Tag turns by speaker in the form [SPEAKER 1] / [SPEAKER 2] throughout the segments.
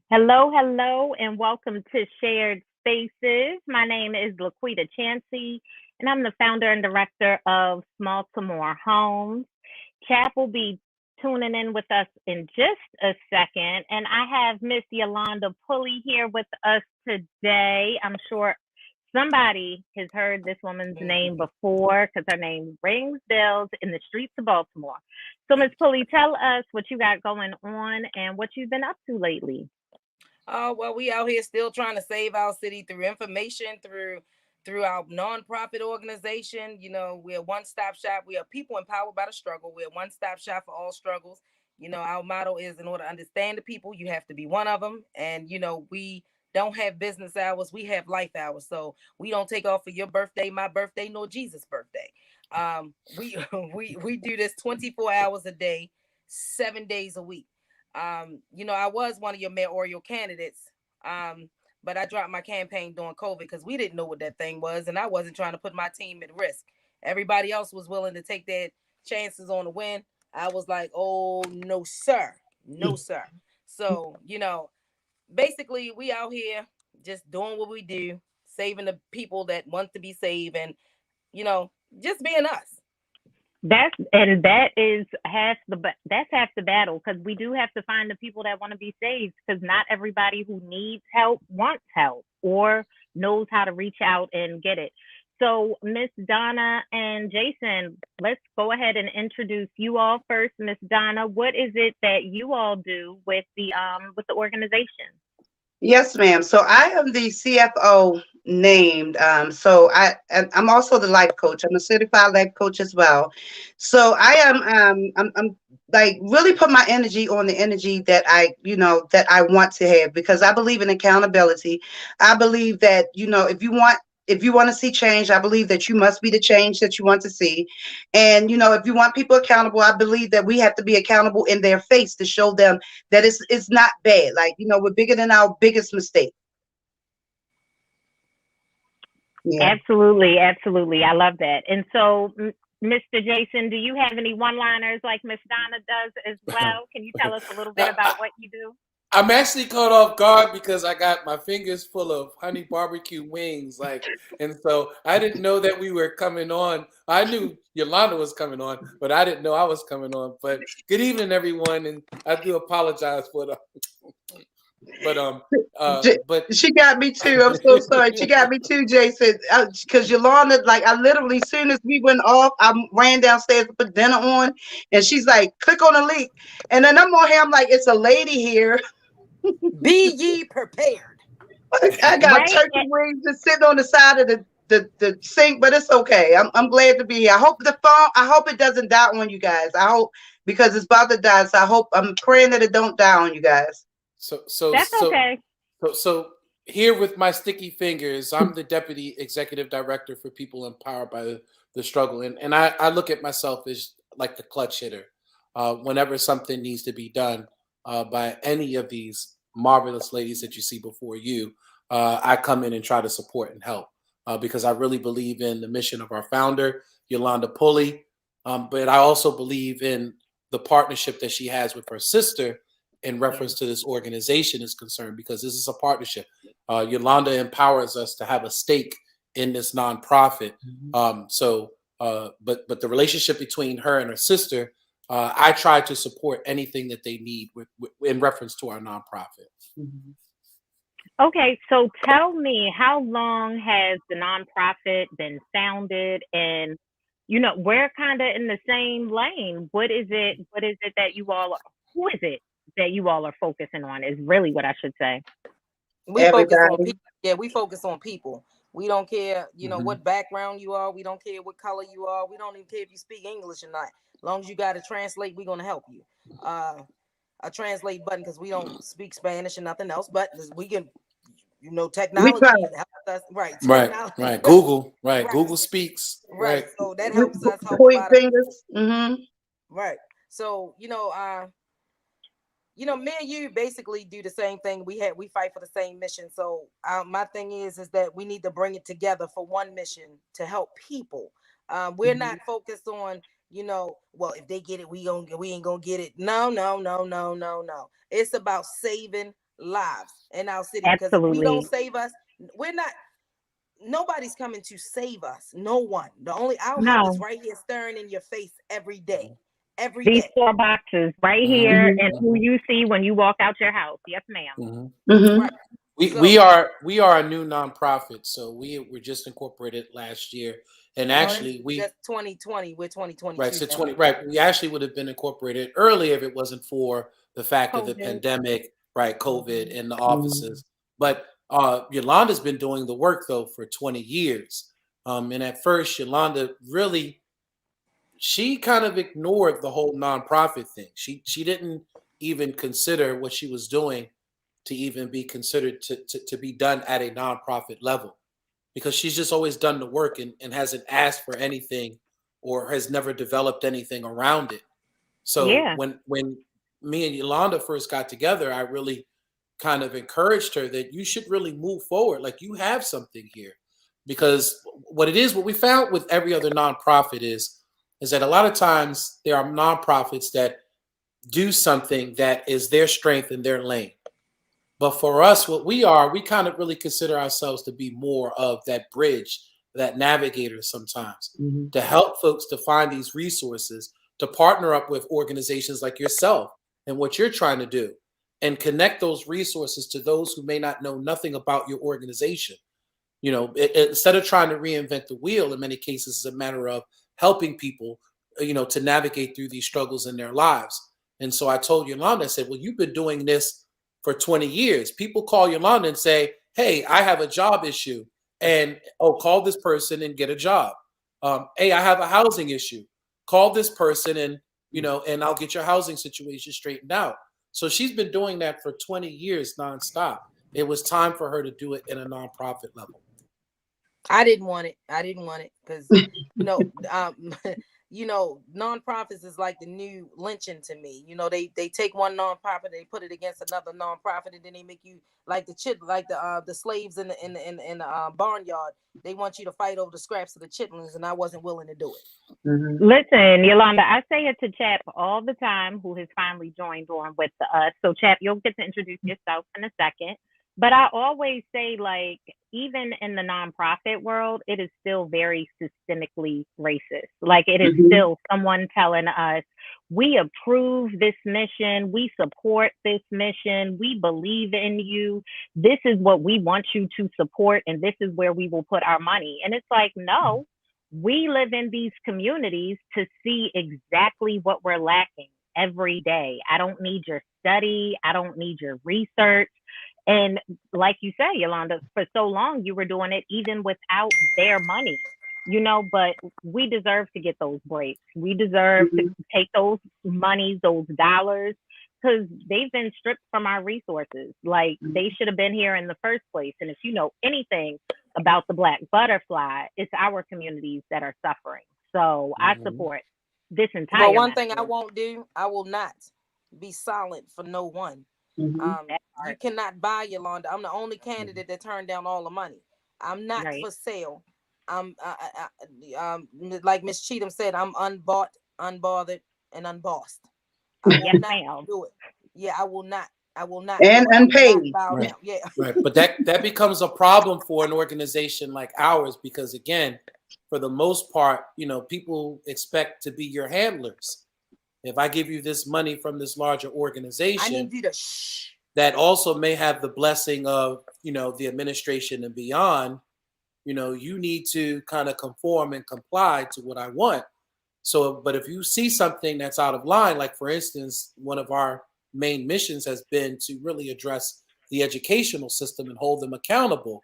[SPEAKER 1] Hello, hello, and welcome to Shared Spaces. My name is Laquita Chansey, and I'm the founder and director of Baltimore Homes. Chap will be tuning in with us in just a second, and I have Miss Yolanda Pulley here with us today. I'm sure somebody has heard this woman's name before because her name rings bells in the streets of Baltimore. So, Miss Pulley, tell us what you got going on and what you've been up to lately.
[SPEAKER 2] Oh, well, we out here still trying to save our city through information, through our nonprofit organization. We're a one-stop shop. We are people empowered by the struggle. We're a one-stop shop for all struggles. Our motto is in order to understand the people, you have to be one of them. And we don't have business hours, we have life hours. So we don't take off for your birthday, my birthday, nor Jesus' birthday. We we do this 24 hours a day, 7 days a week. I was one of your mayoral candidates, but I dropped my campaign during COVID because we didn't know what that thing was, and I wasn't trying to put my team at risk. Everybody else was willing to take their chances on the win. I was like, oh, no, sir. No, sir. So, basically, we out here just doing what we do, saving the people that want to be saved, and, just being us.
[SPEAKER 1] That's half the battle because we do have to find the people that want to be saved because not everybody who needs help wants help or knows how to reach out and get it. So Miss Donna and Jason, let's go ahead and introduce you all first. Miss Donna, what is it that you all do with the organization?
[SPEAKER 3] Yes, ma'am. So I am the CFO named. I'm also the life coach. I'm a certified life coach as well. So I am I'm like really put my energy on the energy that I want to have because I believe in accountability. I believe that if you want to see change, I believe that you must be the change that you want to see. And if you want people accountable, I believe that we have to be accountable in their face to show them that it's not bad. Like, we're bigger than our biggest mistake. Yeah.
[SPEAKER 1] Absolutely, absolutely. I love that. And so, Mr. Jason, do you have any one-liners like Miss Donna does as well? Can you tell us a little bit about
[SPEAKER 4] I,
[SPEAKER 1] what you do?
[SPEAKER 4] I'm actually caught off guard because I got my fingers full of honey barbecue wings, and so I didn't know that we were coming on. I knew Yolanda was coming on, but I didn't know I was coming on. But good evening, everyone, and I do apologize for the, but but
[SPEAKER 3] She got me too. I'm so sorry. She got me too, Jason. Because Yolanda, like, I literally, soon as we went off, I ran downstairs to put dinner on, and she's like, "Click on the link," and then I'm on here. I'm like, "It's a lady here."
[SPEAKER 2] Be ye prepared.
[SPEAKER 3] I got
[SPEAKER 1] Right?
[SPEAKER 3] turkey wings just sitting on the side of the sink, but it's okay. I'm glad to be here. I hope the phone. I hope it doesn't die on you guys. I hope because it's about to die. So I'm praying that it don't die on you guys.
[SPEAKER 4] so so
[SPEAKER 1] That's
[SPEAKER 4] so
[SPEAKER 1] okay.
[SPEAKER 4] so here with my sticky fingers, I'm the deputy executive director for People Empowered by the Struggle, and I look at myself as like the clutch hitter. Whenever something needs to be done by any of these marvelous ladies that you see before you, I come in and try to support and help because I really believe in the mission of our founder, Yolanda Pulley, but I also believe in the partnership that she has with her sister in reference to this organization is concerned because this is a partnership. Yolanda empowers us to have a stake in this nonprofit. But the relationship between her and her sister, I try to support anything that they need in reference to our nonprofit.
[SPEAKER 1] Okay, so tell me, how long has the nonprofit been founded? And we're kind of in the same lane. What is it? What is it that you all? Who is it that you all are focusing on? Is really what I should say.
[SPEAKER 2] We focus on
[SPEAKER 3] Everybody.
[SPEAKER 2] people. Yeah, we focus on people. We don't care,
[SPEAKER 4] Mhm.
[SPEAKER 2] what background you are. We don't care what color you are. We don't even care if you speak English or not. As long as you got to translate, we're gonna help you. A translate button because we don't speak Spanish and nothing else, but we can,
[SPEAKER 3] We try.
[SPEAKER 2] technology helps us. Right,
[SPEAKER 4] Right,
[SPEAKER 2] technology.
[SPEAKER 4] right. Google, right.
[SPEAKER 2] Right,
[SPEAKER 4] Google speaks,
[SPEAKER 2] right.
[SPEAKER 4] right.
[SPEAKER 2] So that
[SPEAKER 3] We
[SPEAKER 2] helps us help a
[SPEAKER 3] point
[SPEAKER 2] lot of people.
[SPEAKER 3] fingers.
[SPEAKER 2] Right. So me and you basically do the same thing. We fight for the same mission. So my thing is that we need to bring it together for one mission to help people. We're not focused on, well, if they get it, we ain't gonna get it. No, no, no, no, no, no. It's about saving lives in our city. Because if we don't save us, nobody's coming to save us. No one. Our help is right here staring in your face every day.
[SPEAKER 1] These 4 boxes right here, and who you see when you walk out your house. Yes, ma'am.
[SPEAKER 2] Right.
[SPEAKER 4] We are a new nonprofit, so we were just incorporated last year, and actually
[SPEAKER 2] just 2020. We're 2022.
[SPEAKER 4] Right, so 20. Right, we actually would have been incorporated earlier if it wasn't for the fact of the pandemic, right? COVID in the offices, but Yolanda's been doing the work though for 20 years, and at first Yolanda really. She kind of ignored the whole nonprofit thing. She didn't even consider what she was doing to even be considered to be done at a nonprofit level, because she's just always done the work and hasn't asked for anything or has never developed anything around it. So when me and Yolanda first got together, I really kind of encouraged her that you should really move forward. Like, you have something here, because what we found with every other nonprofit is that a lot of times there are nonprofits that do something that is their strength in their lane. But for us, what we kind of really consider ourselves to be more of that bridge, that navigator sometimes, to help folks to find these resources, to partner up with organizations like yourself and what you're trying to do, and connect those resources to those who may not know nothing about your organization. Instead of trying to reinvent the wheel, in many cases, it's a matter of helping people, to navigate through these struggles in their lives. And so I told Yolanda, I said, well, you've been doing this for 20 years. People call Yolanda and say, hey, I have a job issue, and call this person and get a job. Hey, I have a housing issue. Call this person and I'll get your housing situation straightened out. So she's been doing that for 20 years nonstop. It was time for her to do it in a nonprofit level.
[SPEAKER 2] I didn't want it because nonprofits is like the new lynching to me. They take one nonprofit, they put it against another nonprofit, and then they make you like the slaves in the barnyard. They want you to fight over the scraps of the chitlins, and I wasn't willing to do it.
[SPEAKER 1] Listen, Yolanda, I say it to Chap all the time, who has finally joined on with us. So Chap, you'll get to introduce yourself in a second. But I always say, like, even in the nonprofit world, it is still very systemically racist. Like, it is still someone telling us, we approve this mission, we support this mission, we believe in you, this is what we want you to support, and this is where we will put our money. And it's like, no, we live in these communities to see exactly what we're lacking every day. I don't need your study, I don't need your research. And like you say, Yolanda, for so long you were doing it even without their money, but we deserve to get those breaks. We deserve to take those monies, those dollars, because they've been stripped from our resources. Like, they should have been here in the first place. And if you know anything about the Black butterfly, it's our communities that are suffering. So I support this entire.
[SPEAKER 2] But one thing I won't do, I will not be silent for no one. You cannot buy Yolanda. I'm the only candidate that turned down all the money. I'm not for sale. I'm like Miss Cheatham said, I'm unbought, unbothered, and unbossed. I will not do it. Yeah, I will not.
[SPEAKER 3] And unpaid.
[SPEAKER 4] Right. Yeah. Right. But that becomes a problem for an organization like ours, because again, for the most part, people expect to be your handlers. If I give you this money from this larger organization,
[SPEAKER 2] I need you to
[SPEAKER 4] that also may have the blessing of, the administration and beyond, you need to kind of conform and comply to what I want. So, but if you see something that's out of line, like for instance, one of our main missions has been to really address the educational system and hold them accountable.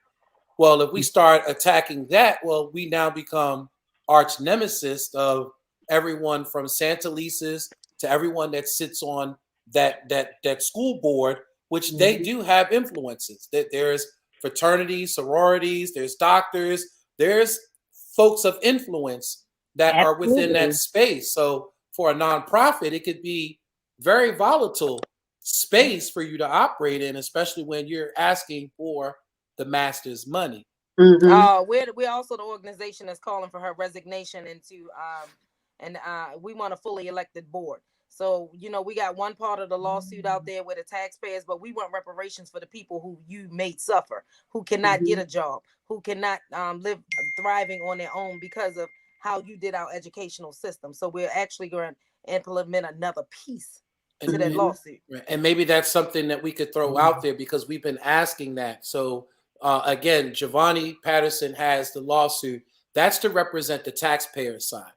[SPEAKER 4] Well, if we start attacking that, well, we now become arch nemesis of everyone from Santa Lisa's to everyone that sits on that school board, which they do have influences. That there's fraternities, sororities, there's doctors, there's folks of influence that are within that space. So for a nonprofit, it could be very volatile space for you to operate in, especially when you're asking for the master's money.
[SPEAKER 2] We're also the organization that's calling for her resignation and we want a fully elected board. So, you know, we got one part of the lawsuit out there with the taxpayers, but we want reparations for the people who you made suffer, who cannot get a job, who cannot live thriving on their own because of how you did our educational system. So we're actually going to implement another piece to that lawsuit.
[SPEAKER 4] And maybe that's something that we could throw out there, because we've been asking that. So again, Giovanni Patterson has the lawsuit. That's to represent the taxpayer side,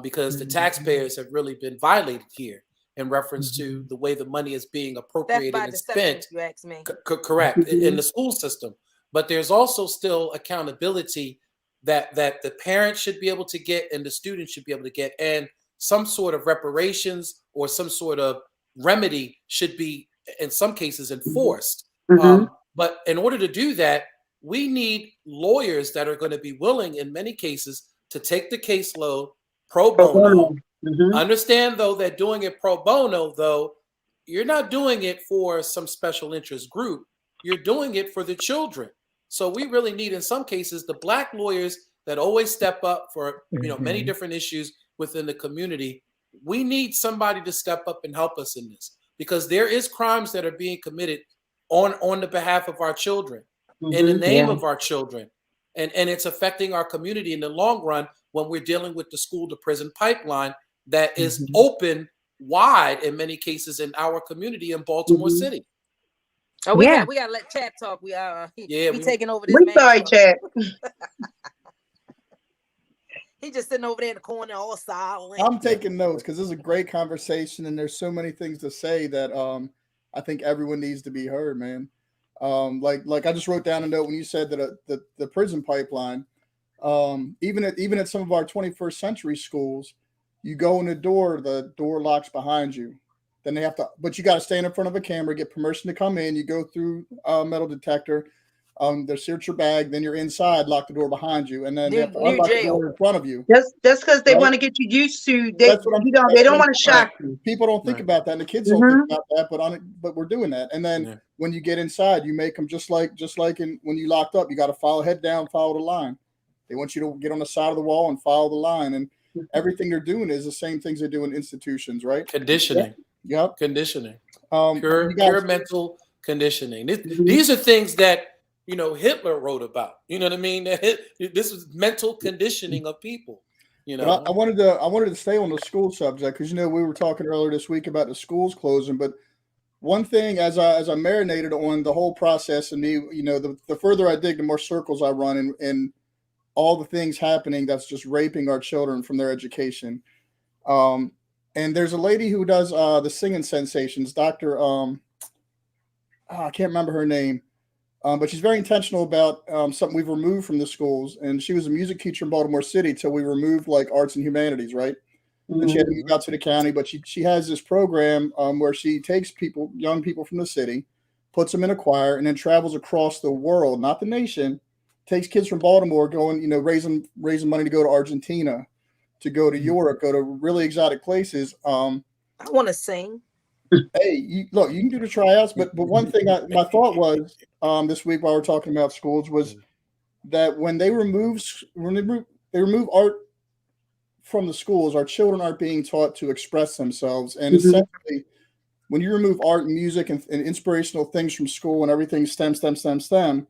[SPEAKER 4] because the taxpayers have really been violated here in reference to the way the money is being appropriated and spent.
[SPEAKER 2] You ask me.
[SPEAKER 4] Correct, in the school system. But there's also still accountability that the parents should be able to get and the students should be able to get, and some sort of reparations or some sort of remedy should be, in some cases, enforced. But in order to do that, we need lawyers that are going to be willing, in many cases, to take the caseload pro bono. Understand, though, that doing it pro bono, though, you're not doing it for some special interest group. You're doing it for the children. So we really need, in some cases, the Black lawyers that always step up for many different issues within the community. We need somebody to step up and help us in this, because there is crimes that are being committed on the behalf of our children, in the name of our children. And it's affecting our community in the long run when we're dealing with the school to prison pipeline that is open wide in many cases in our community in Baltimore City.
[SPEAKER 2] Oh, we got to let Chad talk. We taking over this.
[SPEAKER 3] We sorry, Chad.
[SPEAKER 2] He's just sitting over there in the corner, all silent.
[SPEAKER 5] I'm taking notes because this is a great conversation, and there's so many things to say that I think everyone needs to be heard, man. Like I just wrote down a note when you said that the prison pipeline, even at some of our 21st century schools, you go in the door locks behind you. Then they have to, but you got to stand in front of a camera, get permission to come in. You go through a metal detector. They search your bag, then you're inside, lock the door behind you, and then they have to unlock the door in front of you.
[SPEAKER 3] Just because they want to get you used to, they don't want to shock you.
[SPEAKER 5] People don't think about that, and the kids don't think about that, but we're doing that. And then when you get inside, you make them just like when you locked up, you got to follow head down, follow the line. They want you to get on the side of the wall and follow the line, and everything they're doing is the same things they do in institutions, right?
[SPEAKER 4] Conditioning.
[SPEAKER 5] Yep.
[SPEAKER 4] Conditioning. Pure mental conditioning. These are things that Hitler wrote about. You know what I mean? This is mental conditioning of people.
[SPEAKER 5] I wanted to stay on the school subject because we were talking earlier this week about the schools closing. But one thing, as I marinated on the whole process, and the further I dig, the more circles I run, and all the things happening that's just raping our children from their education. And there's a lady who does the singing sensations, Dr. I can't remember her name. But she's very intentional about something we've removed from the schools. And she was a music teacher in Baltimore City till we removed like arts and humanities, right? And she had to move out to the county. But she has this program where she takes young people from the city, puts them in a choir, and then travels across the world, not the nation, takes kids from Baltimore, going, raising money to go to Argentina, to go to Europe, go to really exotic places.
[SPEAKER 2] I want to sing.
[SPEAKER 5] Hey, you can do the tryouts, but one thing my thought was this week while we're talking about schools was that when they remove art from the schools, our children aren't being taught to express themselves. And essentially, when you remove art and music and inspirational things from school and everything STEM,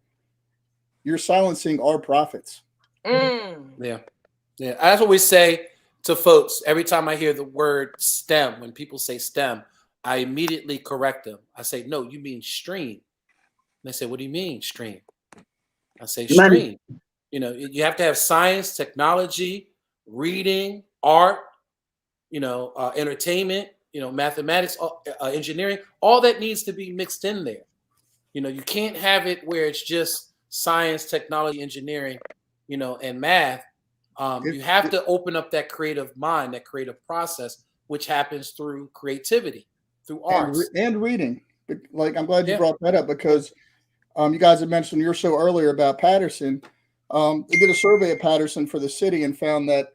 [SPEAKER 5] you're silencing our prophets.
[SPEAKER 4] Yeah. I always say to folks, every time I hear the word STEM, when people say STEM, I immediately correct them. I say, no, you mean stream. And they say, what do you mean stream? I say stream. You have to have science, technology, reading, art, entertainment, mathematics, engineering. All that needs to be mixed in there. You can't have it where it's just science, technology, engineering, and math. You have to open up that creative mind, that creative process, which happens through creativity. Through arts
[SPEAKER 5] and reading. Like, I'm glad you brought that up because you guys had mentioned your show earlier about Patterson. They did a survey of Patterson for the city and found that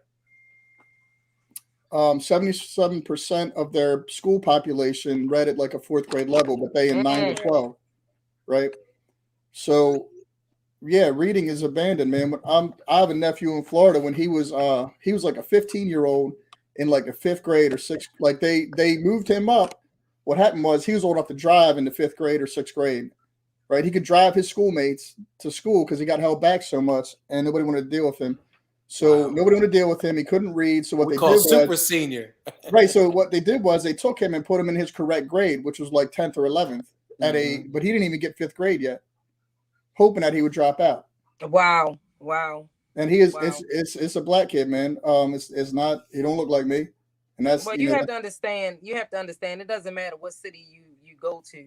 [SPEAKER 5] 77% of their school population read at like a 4th grade level, but they in 9 to 12, right? So, reading is abandoned, man. I have a nephew in Florida. When he was like a 15-year-old, in like the 5th grade or 6th. Like they moved him up. What happened was he was old enough to drive in the 5th grade or 6th grade, right? He could drive his schoolmates to school because he got held back so much, and nobody wanted to deal with him. So nobody wanted to deal with him. He couldn't read. So what they did
[SPEAKER 4] super
[SPEAKER 5] was
[SPEAKER 4] senior.
[SPEAKER 5] right. So what they did was they took him and put him in his correct grade, which was like 10th or 11th but he didn't even get 5th grade yet, hoping that he would drop out.
[SPEAKER 2] Wow.
[SPEAKER 5] And he is it's a black kid, man. It's not, he don't look like me. And that's
[SPEAKER 2] well, you have to understand, it doesn't matter what city you go to.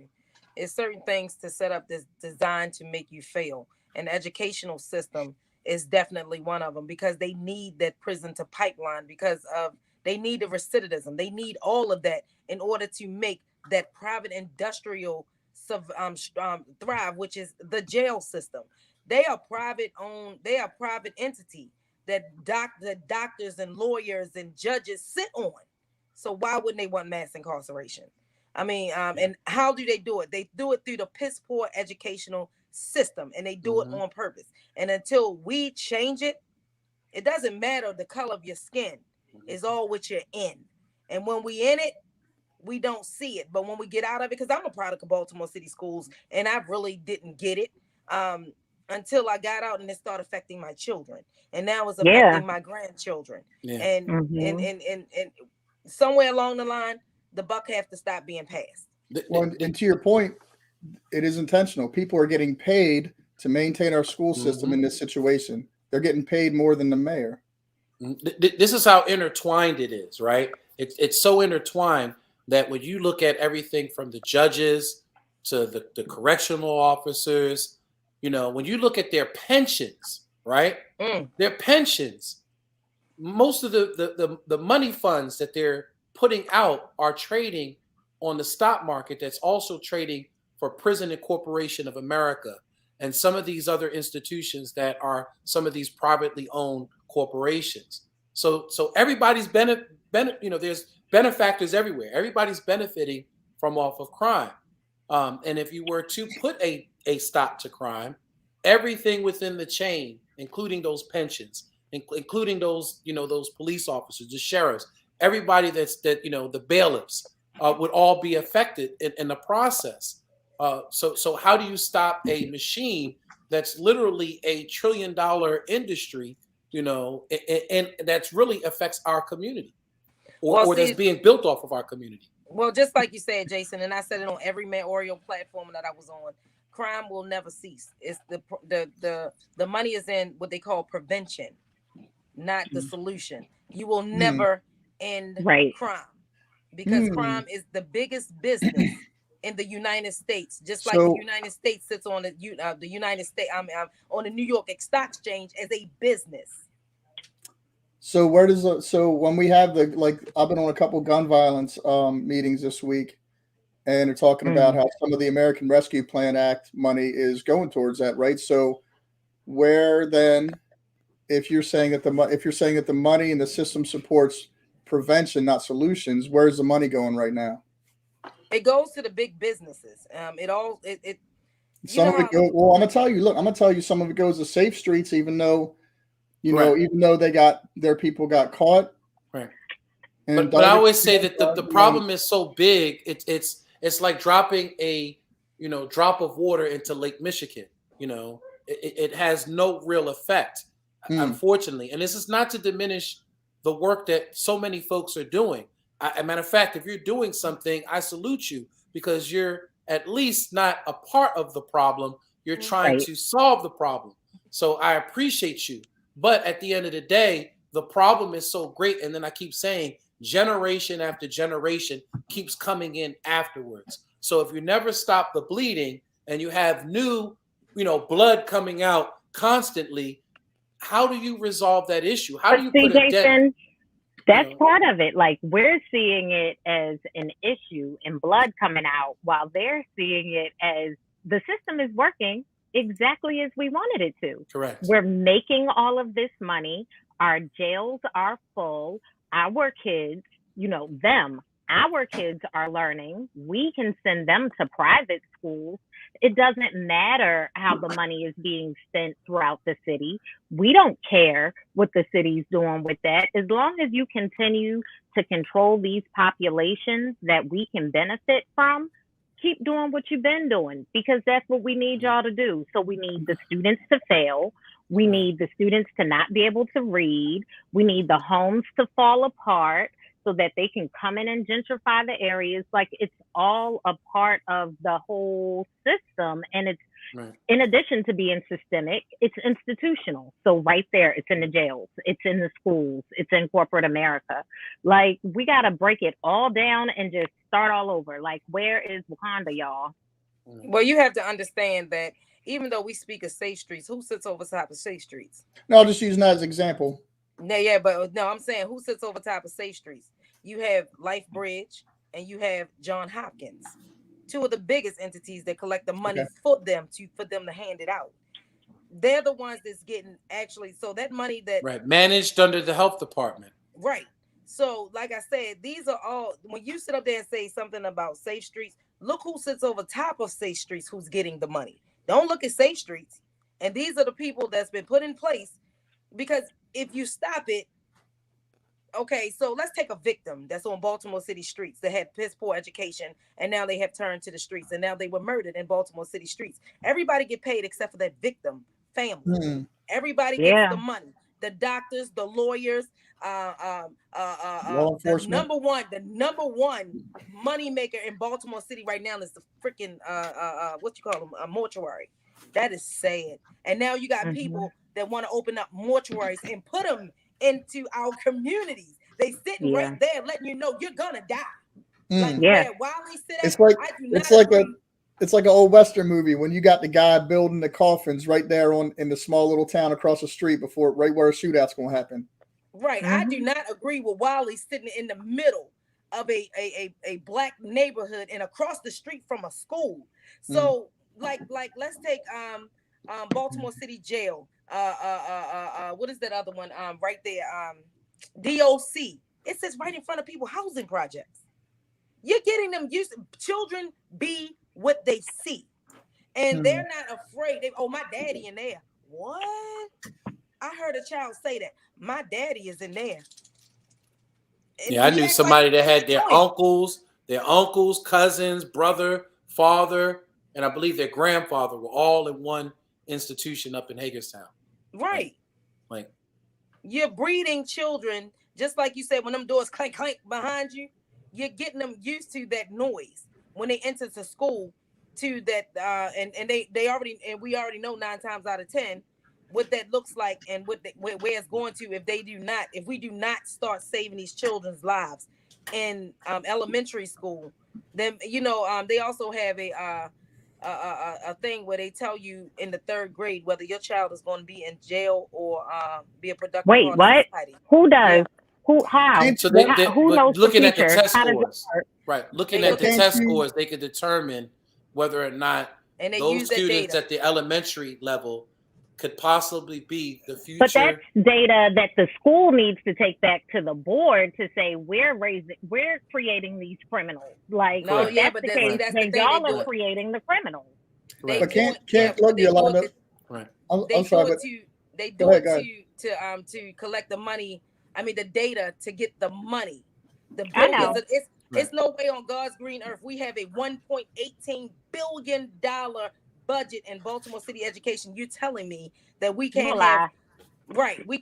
[SPEAKER 2] It's certain things to set up this designed to make you fail. An educational system is definitely one of them, because they need that prison to pipeline, because of they need the recidivism. They need all of that in order to make that private industrial thrive, which is the jail system. They are private owned. They are private entity that doctors and lawyers and judges sit on. So why wouldn't they want mass incarceration? I mean, and how do they do it? They do it through the piss poor educational system, and they do it on purpose. And until we change it, it doesn't matter the color of your skin. It's all what you're in. And when we in it, we don't see it. But when we get out of it, because I'm a product of Baltimore City Schools, and I really didn't get it until I got out, and it started affecting my children. And now it's affecting my grandchildren. Yeah. And somewhere along the line, the buck have to stop being passed.
[SPEAKER 5] Well, and to your point, it is intentional. People are getting paid to maintain our school system in this situation. They're getting paid more than the mayor.
[SPEAKER 4] This is how intertwined it is, right? It's so intertwined that when you look at everything from the judges to the correctional officers, when you look at their pensions, right? Their pensions, most of the money funds that they're putting out are trading on the stock market, that's also trading for Prison and Corporation of America and some of these other institutions that are some of these privately owned corporations. So everybody's there's benefactors everywhere. Everybody's benefiting from off of crime. And if you were to put a stop to crime, everything within the chain, including those pensions, including those police officers, the sheriffs, everybody the bailiffs would all be affected in the process. So how do you stop a machine that's literally $1 trillion industry, and that's really affects our community, or that's being built off of our community?
[SPEAKER 2] Well, just like you said, Jason, and I said it on every mayoral platform that I was on, crime will never cease. It's the money is in what they call prevention, not the solution. You will never end crime, because crime is the biggest business in the United States, just like the United States sits on the United States. On the New York Stock Exchange as a business.
[SPEAKER 5] So when we have I've been on a couple gun violence meetings this week, and they're talking about how some of the American Rescue Plan Act money is going towards that, right? So where then, if you're saying that the money and the system supports prevention, not solutions, where's the money going right now?
[SPEAKER 2] It goes to the big businesses. Some of it
[SPEAKER 5] goes. Well, I'm gonna tell you, some of it goes to Safe Streets, even though, even though their people got caught.
[SPEAKER 4] Right. But I always say that the problem is so big. It's like dropping a drop of water into Lake Michigan. It has no real effect, unfortunately. And this is not to diminish the work that so many folks are doing. As a matter of fact, if you're doing something, I salute you, because you're at least not a part of the problem. You're trying to solve the problem. So I appreciate you. But at the end of the day, the problem is so great. And then I keep saying generation after generation keeps coming in afterwards. So if you never stop the bleeding and you have new, blood coming out constantly, how do you resolve that issue? How do you put a dent?
[SPEAKER 1] That's part of it. Like, we're seeing it as an issue and blood coming out, while they're seeing it as the system is working exactly as we wanted it to.
[SPEAKER 4] Correct.
[SPEAKER 1] We're making all of this money. Our jails are full. Our kids, our kids are learning. We can send them to private schools. it doesn't matter how the money is being spent throughout the city. We don't care what the city's doing with that. As long as you continue to control these populations that we can benefit from, keep doing what you've been doing, because that's what we need y'all to do. So we need the students to fail. We need the students to not be able to read. We need the homes to fall apart so that they can come in and gentrify the areas. Like, it's all a part of the whole system. And it's, in addition to being systemic, it's institutional. So right there, it's in the jails, it's in the schools, it's in corporate America. Like, we got to break it all down and just start all over. Like, where is Wakanda, y'all?
[SPEAKER 2] Well, you have to understand that even though we speak of safe streets, who sits over top of safe streets?
[SPEAKER 5] No, I'm just using that as an example.
[SPEAKER 2] Yeah, but no, I'm saying who sits over top of safe streets? You have Life Bridge and you have John Hopkins, two of the biggest entities that collect the money for them to hand it out. They're the ones that's getting actually, so that money that
[SPEAKER 4] managed under the health department.
[SPEAKER 2] Right. So, like I said, these are all, when you sit up there and say something about safe streets, look who sits over top of safe streets, who's getting the money. Don't look at safe streets. And these are the people that's been put in place, because if you stop it, okay, so let's take a victim that's on Baltimore City streets that had piss poor education, and now they have turned to the streets, and now they were murdered in Baltimore City streets. Everybody get paid except for that victim family. Everybody gets the money. The doctors, the lawyers, the number one money maker in Baltimore City right now is the freaking what you call them, a mortuary. That is sad. And now you got people that want to open up mortuaries and put them into our communities. They sitting right there letting you know you're gonna die. Like where Wiley sit at,
[SPEAKER 5] it's like an old Western movie when you got the guy building the coffins right there in the small little town across the street right where a shootout's gonna happen.
[SPEAKER 2] Right. I do not agree with Wiley sitting in the middle of a black neighborhood and across the street from a school. So like let's take Baltimore City Jail. What is that other one? Right there, DOC. It says right in front of people, housing projects. You're getting them used. Children be what they see, and they're not afraid. My daddy in there. What? I heard a child say that my daddy is in there.
[SPEAKER 4] And I knew somebody that had their uncles, cousins, brother, father, and I believe their grandfather were all in one institution up in Hagerstown.
[SPEAKER 2] Right. Like you're breeding children, just like you said, when them doors clank clank behind you, you're getting them used to that noise when they enter to school, to that and they already, and we already know 9 times out of 10 what that looks like and where it's going to if we do not start saving these children's lives in elementary school. Then they also have a thing where they tell you in the 3rd grade whether your child is going to be in jail or be a productive
[SPEAKER 1] part of society. Who does? Yeah. Who? How?
[SPEAKER 4] So who knows? Looking at the test scores, right? Looking at the test scores, they can determine whether or not those students at the elementary level could possibly be the future.
[SPEAKER 1] But that's data that the school needs to take back to the board to say we're creating these criminals. Like,
[SPEAKER 2] no,
[SPEAKER 1] if that's the case, then y'all are creating the criminals.
[SPEAKER 5] Right. But can't look, Yolanda.
[SPEAKER 4] Right.
[SPEAKER 5] I'm sorry,
[SPEAKER 2] they do it to collect the money. I mean, the data to get the money. The billions. It's no way on God's green earth we have a $1.18 billion budget in Baltimore City education. You're telling me that we can't have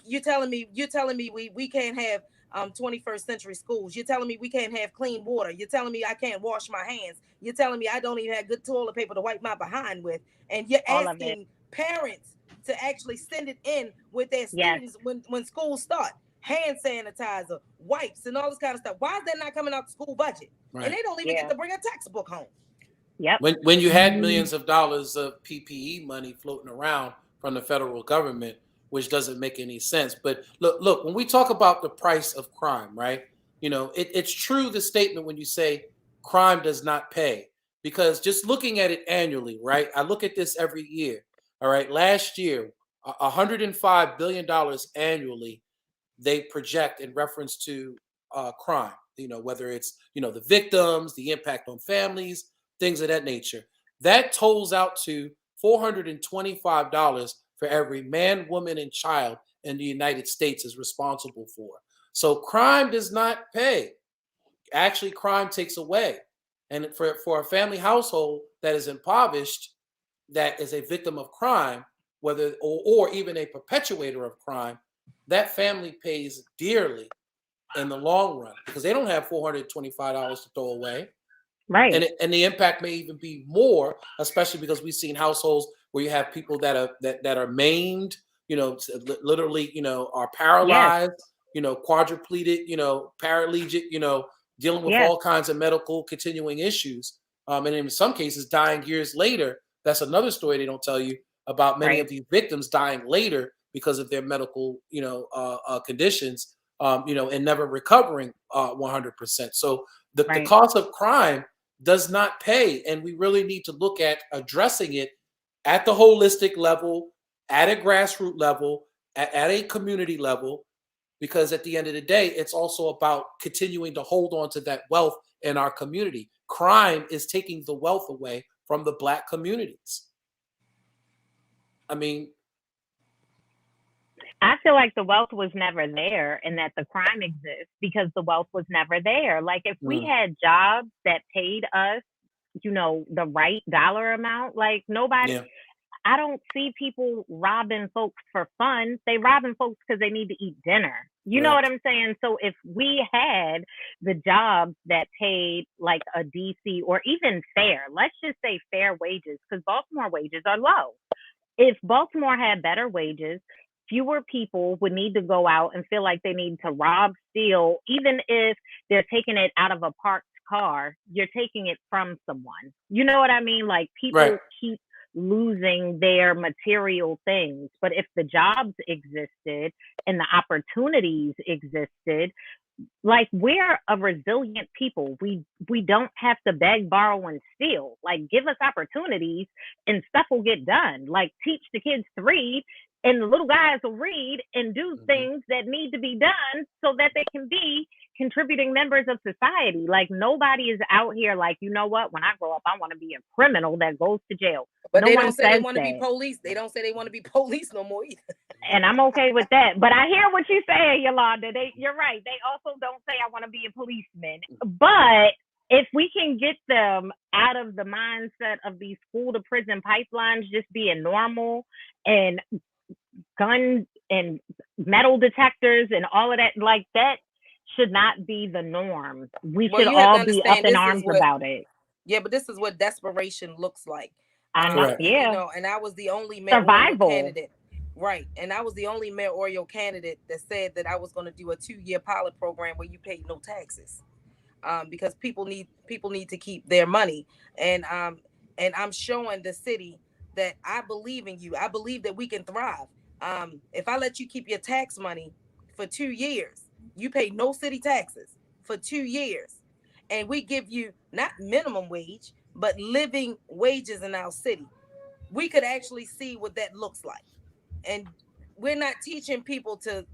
[SPEAKER 2] you're telling me we can't have 21st century schools. You're telling me we can't have clean water. You're telling me I can't wash my hands. You're telling me I don't even have good toilet paper to wipe my behind with. And you're asking parents to actually send it in with their students when schools start. Hand sanitizer, wipes, and all this kind of stuff. Why is that not coming out the school budget? Right. And they don't even get to bring a textbook home.
[SPEAKER 1] Yep.
[SPEAKER 4] When you had millions of dollars of PPE money floating around from the federal government, which doesn't make any sense. But look, when we talk about the price of crime, right? It's true, the statement when you say crime does not pay, because just looking at it annually, right? I look at this every year. All right. Last year, $105 billion annually they project in reference to crime, whether it's, the victims, the impact on families, things of that nature. that tolls out to $425 for every man, woman, and child in the United States is responsible for. So crime does not pay. Actually, crime takes away. And for a family household that is impoverished, that is a victim of crime, whether or even a perpetuator of crime, that family pays dearly in the long run because they don't have $425 to throw away.
[SPEAKER 1] Right.
[SPEAKER 4] And the impact may even be more, especially because we've seen households where you have people that are maimed, literally, are paralyzed, quadriplegic, paraplegic, dealing with all kinds of medical continuing issues. And in some cases, dying years later. That's another story they don't tell you about many of these victims dying later because of their medical, conditions, and never recovering 100%. So the cost of crime does not pay. And we really need to look at addressing it at the holistic level, at a grassroots level, at a community level, because at the end of the day, it's also about continuing to hold on to that wealth in our community. Crime is taking the wealth away from the Black communities. I mean,
[SPEAKER 1] I feel like the wealth was never there and that the crime exists because the wealth was never there. Like if we had jobs that paid us, the right dollar amount, like nobody, I don't see people robbing folks for fun. They robbing folks because they need to eat dinner. You know what I'm saying? So if we had the jobs that paid like a DC or even fair, let's just say fair wages, because Baltimore wages are low. If Baltimore had better wages, fewer people would need to go out and feel like they need to rob, steal, even if they're taking it out of a parked car, you're taking it from someone. You know what I mean? Like people keep losing their material things. But if the jobs existed and the opportunities existed, like we're a resilient people. We don't have to beg, borrow, and steal. Like give us opportunities and stuff will get done. Like teach the kids to read and the little guys will read and do things that need to be done so that they can be contributing members of society. Like nobody is out here like, you know what, when I grow up, I want to be a criminal that goes to jail.
[SPEAKER 2] But they don't say they want to be police. They don't say they want to be police no more either.
[SPEAKER 1] And I'm okay with that. But I hear what you're saying, Yolanda. You're right. They also don't say I want to be a policeman. But if we can get them out of the mindset of these school to prison pipelines just being normal and guns and metal detectors and all of that, like that should not be the norm. We should all be up in arms about it.
[SPEAKER 2] Yeah, but this is what desperation looks like.
[SPEAKER 1] I know,
[SPEAKER 2] and I was the only mayoral candidate. Right. And I was the only mayoral candidate that said that I was going to do a 2-year pilot program where you pay no taxes. Because people need to keep their money. And I'm showing the city that I believe in you. I believe that we can thrive. If I let you keep your tax money for 2 years, you pay no city taxes for 2 years. And we give you not minimum wage, but living wages in our city. We could actually see what that looks like. And we're not teaching people to,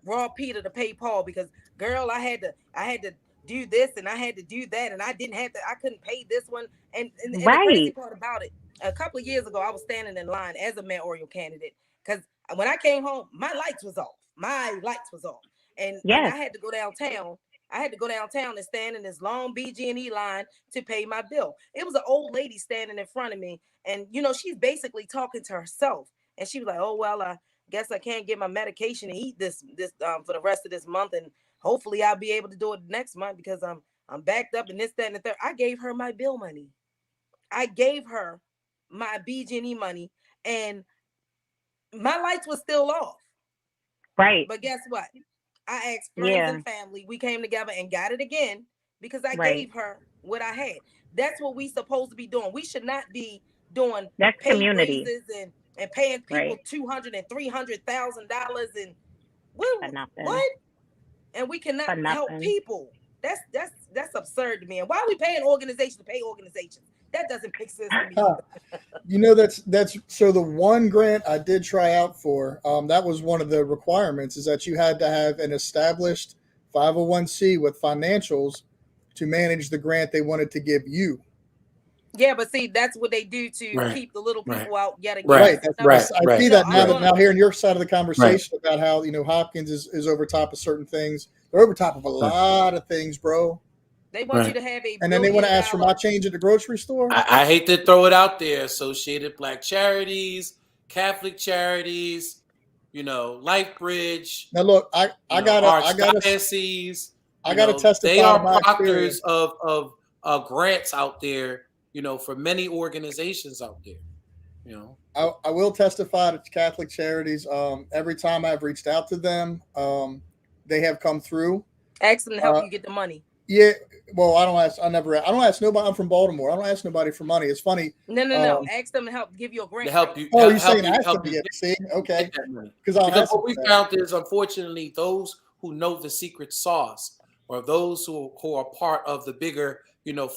[SPEAKER 2] rob Peter to pay Paul because, girl, I had to do this and I had to do that and I couldn't pay this one. And the crazy part about it, a couple of years ago, I was standing in line as a mayoral candidate because when I came home, my lights was off. And I had to go downtown. And stand in this long BG&E line to pay my bill. It was an old lady standing in front of me. And, she's basically talking to herself. And she was like, oh, well, I guess I can't get my medication and eat this for the rest of this month. And hopefully I'll be able to do it next month because I'm backed up and this, that, and the third. I gave her my bill money. I gave her my BG&E money and my lights were still off.
[SPEAKER 1] Right.
[SPEAKER 2] But guess what? I asked friends and family. We came together and got it again because I gave her what I had. That's what we supposed to be doing. We should not be doing pay
[SPEAKER 1] community
[SPEAKER 2] raises and paying people $200,000 and $300,000 and what? And we cannot help people. That's absurd to me. And why are we paying organizations to pay organizations? That doesn't make sense to me.
[SPEAKER 5] That's so the one grant I did try out for, that was one of the requirements is that you had to have an established 501c with financials to manage the grant they wanted to give you.
[SPEAKER 2] Yeah, but see, that's what they do to
[SPEAKER 4] Right.
[SPEAKER 2] keep the little
[SPEAKER 4] Right.
[SPEAKER 2] people out yet again.
[SPEAKER 5] Right.
[SPEAKER 4] Right.
[SPEAKER 5] I see
[SPEAKER 2] So
[SPEAKER 5] that now.
[SPEAKER 2] I'm
[SPEAKER 5] That
[SPEAKER 2] gonna-
[SPEAKER 5] now hearing your side of the conversation about how Hopkins is over top of certain things. They're over top of a lot of things, bro.
[SPEAKER 2] They want you
[SPEAKER 4] Right.
[SPEAKER 2] to have a
[SPEAKER 5] And then they want to ask for my
[SPEAKER 2] $1
[SPEAKER 5] change at the grocery store.
[SPEAKER 4] I hate to throw it out there. Associated Black Charities, Catholic Charities, LifeBridge,
[SPEAKER 5] Now look, I gotta
[SPEAKER 4] Archdiocese, they
[SPEAKER 5] testify to
[SPEAKER 4] are
[SPEAKER 5] my
[SPEAKER 4] proctors
[SPEAKER 5] experience.
[SPEAKER 4] of grants out there, for many organizations out there.
[SPEAKER 5] I will testify to Catholic Charities. Every time I've reached out to them, they have come through.
[SPEAKER 2] Ask them to help you get the money.
[SPEAKER 5] Yeah, well, I don't ask nobody. I'm from Baltimore. I don't ask nobody for money. It's funny.
[SPEAKER 2] No. Ask them to help give you a grant.
[SPEAKER 4] To help you.
[SPEAKER 5] Oh,
[SPEAKER 4] you're
[SPEAKER 5] you're saying ask them to get? See, okay. Because
[SPEAKER 4] what we found is, unfortunately, those who know the secret sauce, or those who are part of the bigger,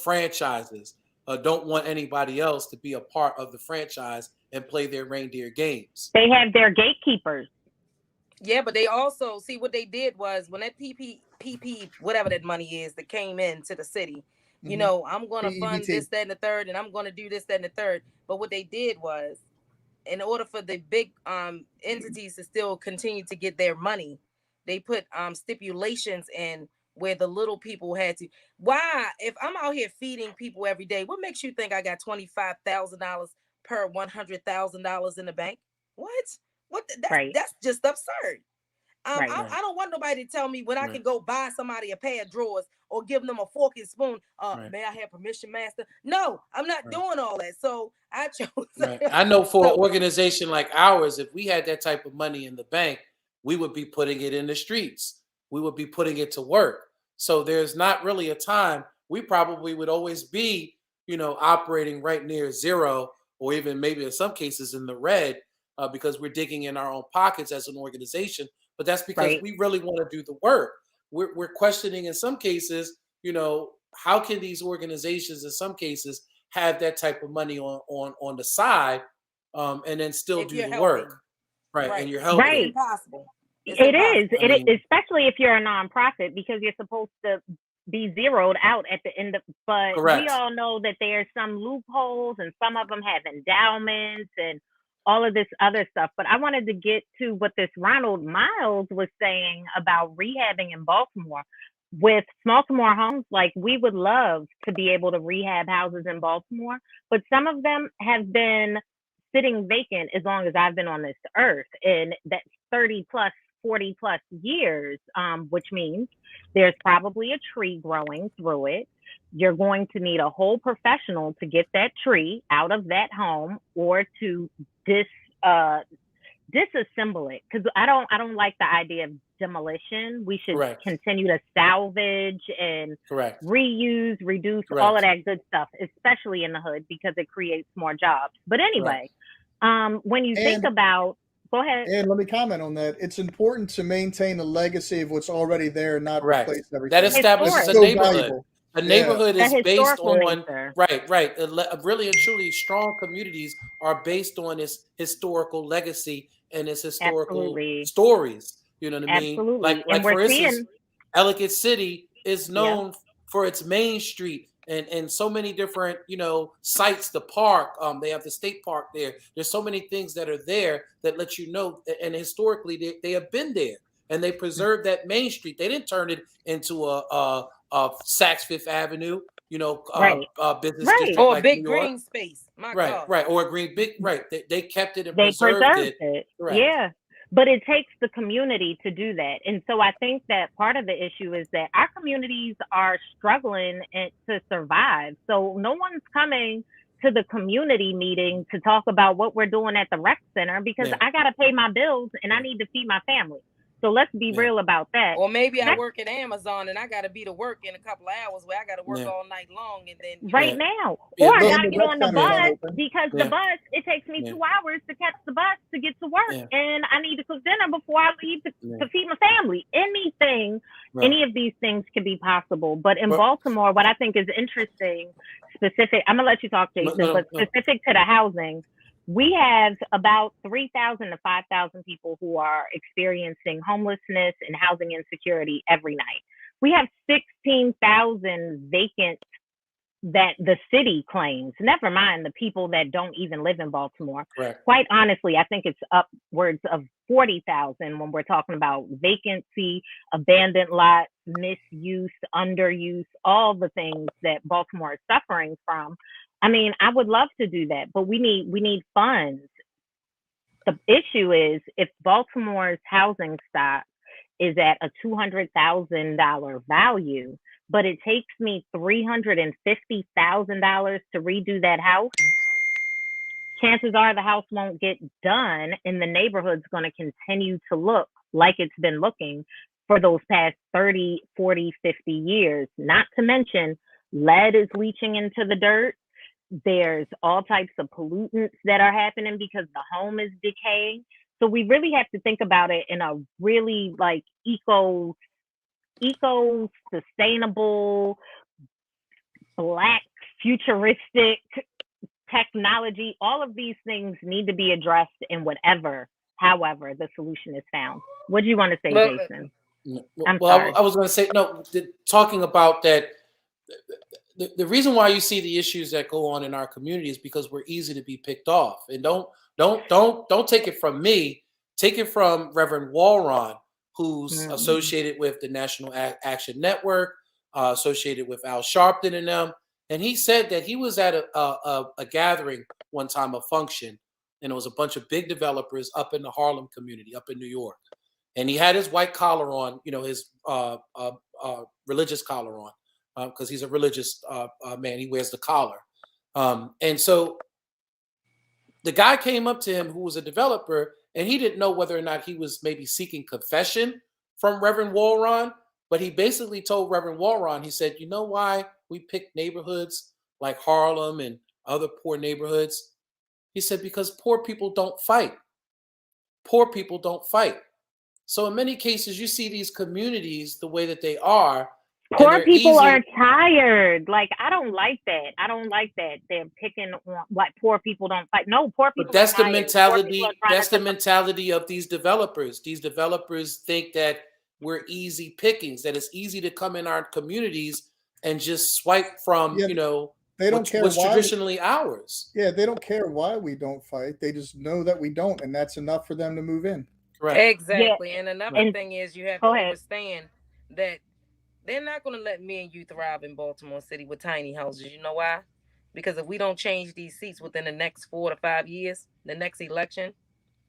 [SPEAKER 4] franchises, don't want anybody else to be a part of the franchise and play their reindeer games.
[SPEAKER 1] They have their gatekeepers.
[SPEAKER 2] Yeah, but they also see what they did was when that PP whatever that money is that came into the city. I'm going to fund this, that, and the third, and I'm going to do this, that, and the third. But what they did was, in order for the big entities to still continue to get their money, they put stipulations in where the little people had to. Why, if I'm out here feeding people every day, what makes you think I got $25,000 per $100,000 in the bank? What? That's just absurd. I don't want nobody to tell me when I can go buy somebody a pair of drawers or give them a fork and spoon. May I have permission, master? No, I'm not doing all that. So I chose.
[SPEAKER 4] I know for an organization like ours, if we had that type of money in the bank, we would be putting it in the streets. We would be putting it to work. So there's not really a time. We probably would always be, operating right near zero, or even maybe in some cases in the red, because we're digging in our own pockets as an organization. But that's because we really want to do the work. We're questioning in some cases, how can these organizations in some cases have that type of money on the side, and then still do the work, right? And you're helping.
[SPEAKER 1] Right.
[SPEAKER 2] It's impossible.
[SPEAKER 1] It is, especially if you're a nonprofit, because you're supposed to be zeroed out at the end of. But we all know that there's some loopholes, and some of them have endowments and all of this other stuff. But I wanted to get to what this Ronald Miles was saying about rehabbing in Baltimore. With Baltimore Homes, like, we would love to be able to rehab houses in Baltimore, but some of them have been sitting vacant as long as I've been on this earth, and that's 30 plus, 40 plus years, which means there's probably a tree growing through it. You're going to need a whole professional to get that tree out of that home, or to disassemble it, because I don't like the idea of demolition. We should continue to salvage and reuse, reduce, all of that good stuff, especially in the hood, because it creates more jobs. But anyway, when you think about, go ahead.
[SPEAKER 5] And let me comment on that. It's important to maintain a legacy of what's already there, and not replace everything.
[SPEAKER 4] That establishes a neighborhood. A neighborhood is based on really and truly strong communities are based on its historical legacy and its historical stories. You know what I mean? Like for instance, Ellicott City is known for its main street and so many different, sites, the park. They have the state park there. There's so many things that are there that let you know, and historically they have been there, and they preserved that main street. They didn't turn it into a Saks Fifth Avenue, business district,
[SPEAKER 2] or
[SPEAKER 4] like
[SPEAKER 2] a big
[SPEAKER 4] New York.
[SPEAKER 2] green space. My God.
[SPEAKER 4] Or a green big, They kept it and
[SPEAKER 1] they
[SPEAKER 4] preserved it.
[SPEAKER 1] Yeah. But it takes the community to do that. And so I think that part of the issue is that our communities are struggling to survive. So no one's coming to the community meeting to talk about what we're doing at the rec center, because I got to pay my bills and I need to feed my family. So let's be real about that.
[SPEAKER 2] Or maybe I work at Amazon and I got to be to work in a couple of hours where I got to work all night long, and then
[SPEAKER 1] now. Or I got to get on the bus, because the bus, it takes me 2 hours to catch the bus to get to work, and I need to cook dinner before I leave to feed my family. Any of these things can be possible. But in Baltimore, what I think is interesting, specific, I'm gonna let you talk, Jason, but specific to the housing, we have about 3,000 to 5,000 people who are experiencing homelessness and housing insecurity every night. We have 16,000 vacant that the city claims, never mind the people that don't even live in Baltimore.
[SPEAKER 4] Correct.
[SPEAKER 1] Quite honestly, I think it's upwards of 40,000 when we're talking about vacancy, abandoned lots, misuse, underuse, all the things that Baltimore is suffering from. I mean, I would love to do that, but we need funds. The issue is if Baltimore's housing stock is at a $200,000 value, but it takes me $350,000 to redo that house, chances are the house won't get done and the neighborhood's going to continue to look like it's been looking for those past 30, 40, 50 years. Not to mention, lead is leaching into the dirt. There's all types of pollutants that are happening because the home is decaying. So we really have to think about it in a really like eco sustainable, Black futuristic technology. All of these things need to be addressed in however the solution is found. What do you want to say, Jason? I'm sorry.
[SPEAKER 4] I was going to say, no, talking about that, the reason why you see the issues that go on in our community is because we're easy to be picked off. And don't take it from me. Take it from Reverend Walron, who's associated with the National Action Network, associated with Al Sharpton and them. And he said that he was at a gathering one time, a function, and it was a bunch of big developers up in the Harlem community, up in New York. And he had his white collar on, his religious collar on, because he's a religious man. He wears the collar. And so the guy came up to him who was a developer, and he didn't know whether or not he was maybe seeking confession from Reverend Walron. But he basically told Reverend Walron, he said, you know why we pick neighborhoods like Harlem and other poor neighborhoods? He said, because poor people don't fight. Poor people don't fight. So in many cases, you see these communities the way that they are.
[SPEAKER 1] Poor people are tired. Like, I don't like that. They're picking on like poor people don't fight. No, poor people. But
[SPEAKER 4] that's the mentality. That's the mentality of these developers. These developers think that we're easy pickings, that it's easy to come in our communities and just swipe from,
[SPEAKER 5] they don't care
[SPEAKER 4] what's traditionally ours.
[SPEAKER 5] Yeah, they don't care why we don't fight. They just know that we don't, and that's enough for them to move in.
[SPEAKER 4] Right.
[SPEAKER 2] Exactly. Yeah. And another thing is you have to understand that they're not going to let me and you thrive in Baltimore City with tiny houses. You know why? Because if we don't change these seats within the next 4 to 5 years, the next election,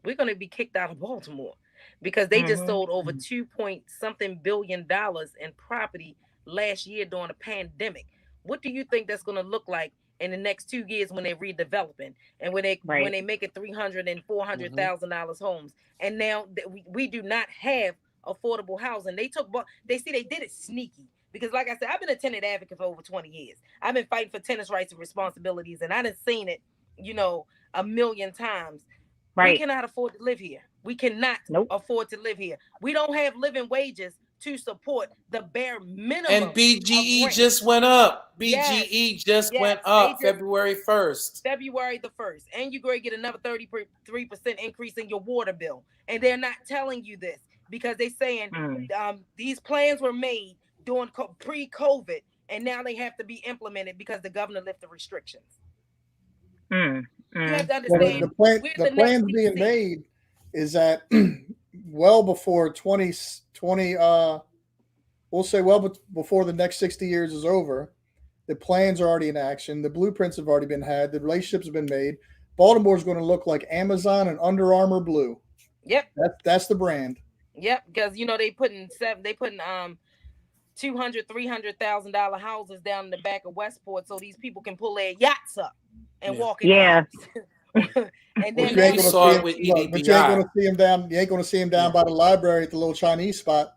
[SPEAKER 2] we're going to be kicked out of Baltimore because they just sold over $2.something billion in property last year during the pandemic. What do you think that's going to look like in the next 2 years when they're redeveloping and when they make it $300,000 and $400,000 homes? And now we do not have affordable housing. They did it sneaky because, like I said, I've been a tenant advocate for over 20 years. I've been fighting for tenants' rights and responsibilities, and I done seen it, a million times. Right. We cannot afford to live here. We cannot afford to live here. We don't have living wages to support the bare minimum.
[SPEAKER 4] And BGE just went up. BGE just went up February 1st.
[SPEAKER 2] February the 1st. And you're going to get another 33% increase in your water bill. And they're not telling you this because they're saying these plans were made during pre-COVID, and now they have to be implemented because the governor lifted restrictions. You have to understand.
[SPEAKER 5] The plan being made is that well before 2020, we'll say before the next 60 years is over, the plans are already in action. The blueprints have already been had. The relationships have been made. Baltimore is going to look like Amazon and Under Armour blue.
[SPEAKER 2] Yep.
[SPEAKER 5] That's the brand.
[SPEAKER 2] Yep. Because, they putting $200,000, $300,000 houses down in the back of Westport so these people can pull their yachts up and walk in.
[SPEAKER 1] Yeah.
[SPEAKER 2] And then
[SPEAKER 5] you ain't going to see them down. You ain't going to see them down by the library at the little Chinese spot.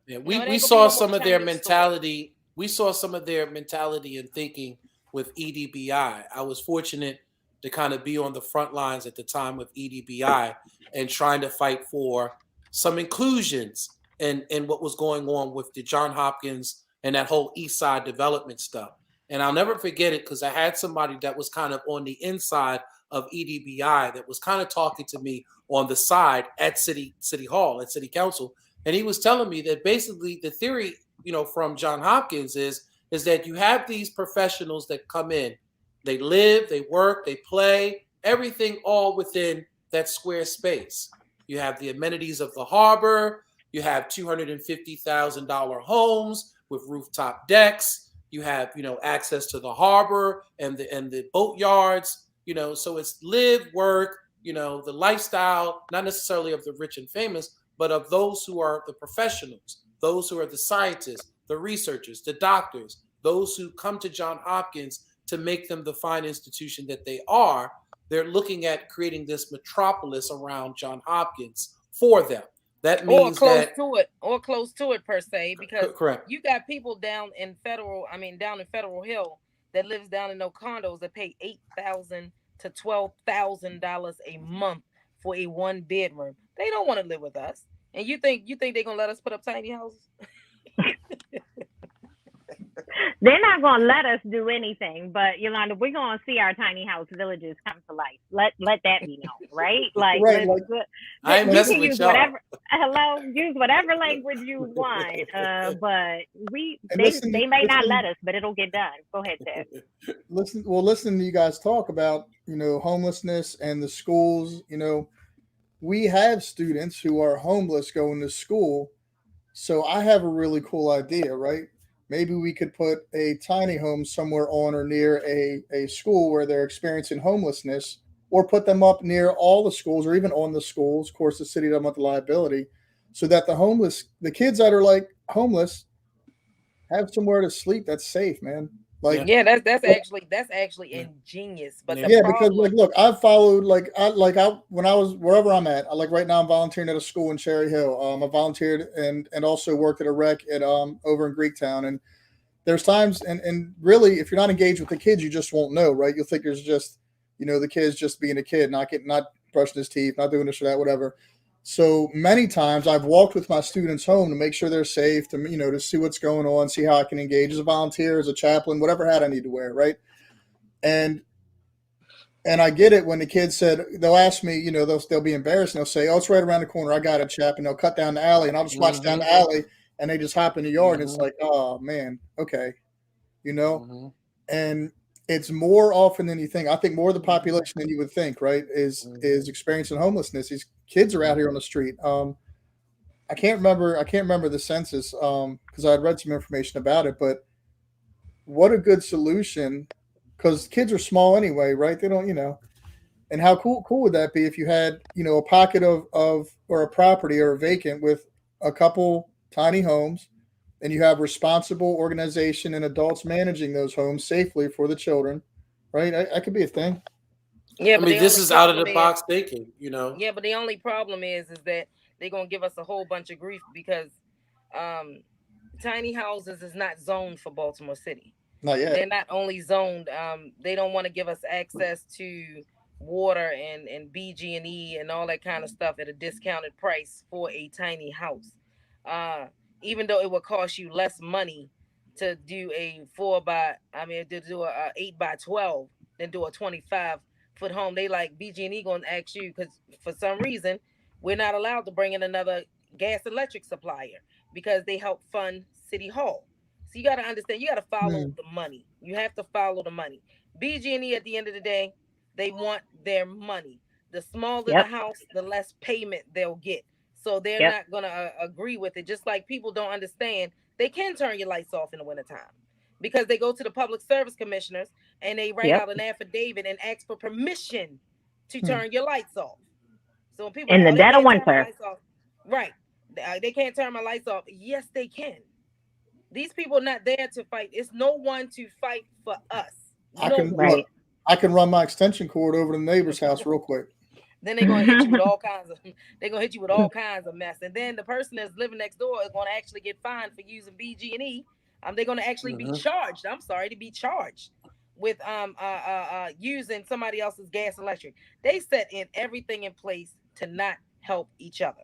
[SPEAKER 4] Yeah, we saw some of their mentality. We saw some of their mentality and thinking with EDBI. I was fortunate to kind of be on the front lines at the time with EDBI and trying to fight for some inclusions and what was going on with the John Hopkins and that whole East Side development stuff. And I'll never forget it because I had somebody that was kind of on the inside of EDBI that was kind of talking to me on the side at City Hall, at City Council. And he was telling me that basically the theory, from John Hopkins is is that you have these professionals that come in, they live, they work, they play, everything all within that square space. You have the amenities of the harbor, you have $250,000 homes with rooftop decks, you have, access to the harbor and the boat yards, so it's live, work, the lifestyle, not necessarily of the rich and famous, but of those who are the professionals, those who are the scientists, the researchers, the doctors, those who come to Johns Hopkins to make them the fine institution that they are. They're looking at creating this metropolis around Johns Hopkins for them. That means
[SPEAKER 2] or close to it per se, because
[SPEAKER 4] correct.
[SPEAKER 2] You got people down in Federal Hill that lives down in no condos that pay $8,000 to $12,000 a month for a 1-bedroom. They don't want to live with us. And you think they're gonna let us put up tiny houses?
[SPEAKER 1] They're not going to let us do anything, but Yolanda, we're going to see our tiny house villages come to life. Let that be known, right? Like,
[SPEAKER 5] right,
[SPEAKER 4] I ain't messing with y'all.
[SPEAKER 1] Use whatever language you want, but they may not let us, but it'll get done. Go ahead, Ted.
[SPEAKER 5] Listen to you guys talk about, homelessness and the schools. We have students who are homeless going to school. So I have a really cool idea, right? Maybe we could put a tiny home somewhere on or near a school where they're experiencing homelessness, or put them up near all the schools or even on the schools. Of course, the city doesn't want the liability, so that the kids that are like homeless have somewhere to sleep that's safe, man. Like,
[SPEAKER 2] yeah, that's actually ingenious. But
[SPEAKER 5] because look, I've followed when I was wherever I'm at. Like right now, I'm volunteering at a school in Cherry Hill. I volunteered and also worked at a rec at over in Greektown. And there's times and really, if you're not engaged with the kids, you just won't know, right? You'll think there's just the kid's just being a kid, not brushing his teeth, not doing this or that, whatever. So many times I've walked with my students home to make sure they're safe, to see what's going on, see how I can engage as a volunteer, as a chaplain, whatever hat I need to wear, right? And I get it when the kids they'll ask me, they'll be embarrassed and they'll say, "Oh, it's right around the corner. I got it, chap." And they'll cut down the alley and I'll just watch down the alley and they just hop in the yard and it's like, oh man, okay. And it's more often than you think. I think more of the population than you would think, right, is experiencing homelessness. These kids are out here on the street. I can't remember the census because I had read some information about it, but what a good solution, because kids are small anyway, right? They don't, and how cool would that be if you had, a pocket of or a property or a vacant with a couple tiny homes, and you have responsible organization and adults managing those homes safely for the children, right? That could be a thing.
[SPEAKER 2] Yeah,
[SPEAKER 4] but this is out of the box thinking,
[SPEAKER 2] Yeah, but the only problem is that they're gonna give us a whole bunch of grief because tiny houses is not zoned for Baltimore City.
[SPEAKER 5] Not yet.
[SPEAKER 2] They're not only zoned. They don't want to give us access to water and BG&E and all that kind of stuff at a discounted price for a tiny house. Even though it would cost you less money to do a 8 by 12 than do a 25-foot home. They like BG&E gonna ask you, because for some reason we're not allowed to bring in another gas electric supplier because they help fund City Hall. So you got to understand, you got to follow the money. You have to follow the money. BG&E at the end of the day, they want their money. The smaller the house, the less payment they'll get. So they're not going to agree with it. Just like people don't understand, they can turn your lights off in the wintertime because they go to the public service commissioners and they write out an affidavit and ask for permission to turn your lights off. So when people
[SPEAKER 1] in the dead of winter,
[SPEAKER 2] right? They can't turn my lights off. Yes, they can. These people are not there to fight. It's no one to fight for us.
[SPEAKER 5] I can run my extension cord over to the neighbor's house real quick.
[SPEAKER 2] Then they're gonna hit you with all kinds of mess. And then the person that's living next door is gonna actually get fined for using BG&E. They're gonna actually be charged. I'm sorry, to be charged with using somebody else's gas electric. They set everything in place to not help each other.